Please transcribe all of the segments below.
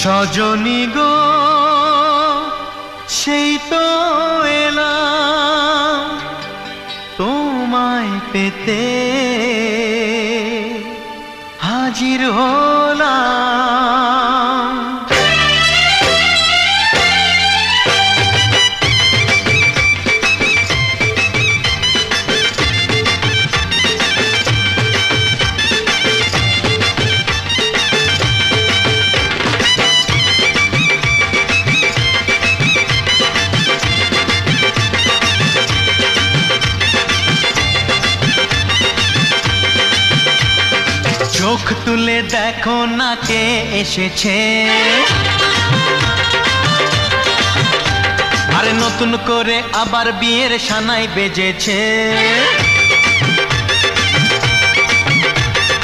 সজনী গো সেই তো এলাম তোমায় পেতে হাজির হলাম। চোখ তুলে দেখো না কে এসেছে, আরে নতুন করে আবার বিয়ের সানাই বেজেছে।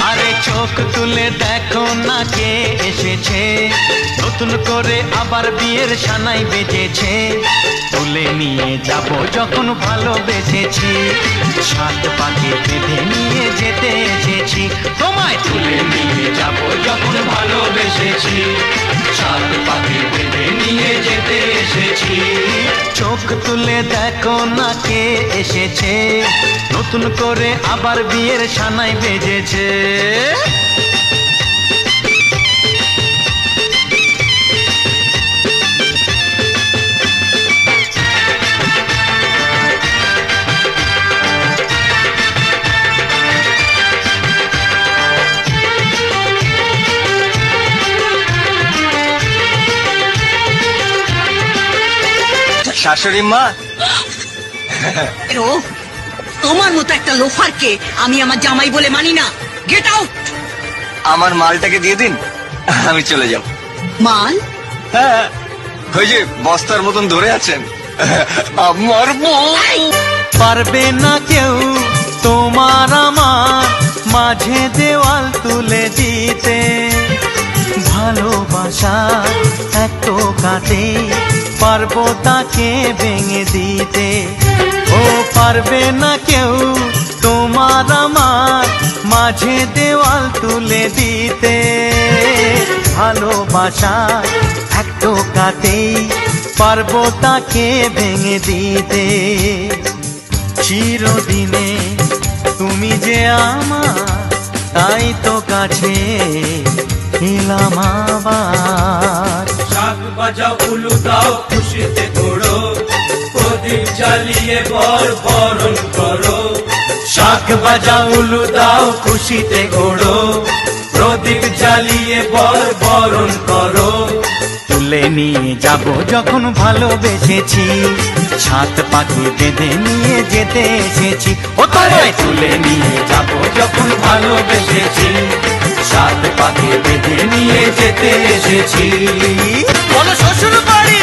আরে চোখ তুলে দেখো না কে এসেছে, নতুন করে আবার বিয়ের সানাই বেজেছে। তুলে নিয়ে যাব যখন ভালোবেসেছি, সাত পাকে বেঁধে নিয়ে যেতে এসেছি। তোমায় তুলে নিয়ে যাব যখন ভালোবেসেছি, সাত পাকে বেঁধে নিয়ে যেতে এসেছি। চোখ তুলে দেখো না কে এসেছে, নতুন করে আবার বিয়ের সানাই বেজেছে। শাশুড়ি মা, তোমার মতো একটা লোফারকে আমি আমার জামাই বলে মানি না। Get out. আমার মালটাকে দিয়ে দিন, আমি চলে যাব। মাল? হ্যাঁ, ওই যে বস্তার মতন ধরে আছেন আমার বউ। পারবে না কেউ তোমার আমার মাঝে দেওয়াল তুলে দিতে, ভালোবাসা এত কাটে পারবো তাকে ভেঙে দিতে। ও পারবে না কেউ তোমার আমার মাঝে দেওয়াল তুলে দিতে, ভালোবাসা এত কাটে পারবো তাকে ভেঙে দিতে। চিরদিনে তুমি যে আমার, তাই তো কাছে এলাম আবার। শাক বাজাও উলু দাও খুশিতে ঘোড়ো, প্রদীপ জ্বালিয়ে বর বরণ করো। শাক বাজাও উলু দাও খুশিতে ঘোড়ো, প্রদীপ জ্বালিয়ে বর বরণ করো। তুলে নিয়ে যাব যখন ভালোবেসেছি, সাত পাখি বেঁধে নিয়ে যেতে এসেছি। ও তোমায় তুলে নিয়ে যাব যখন ভালোবেসেছি, সাত পাখি বেঁধে নিয়ে যেতে এসেছি। বলো শ্বশুর বাড়ি।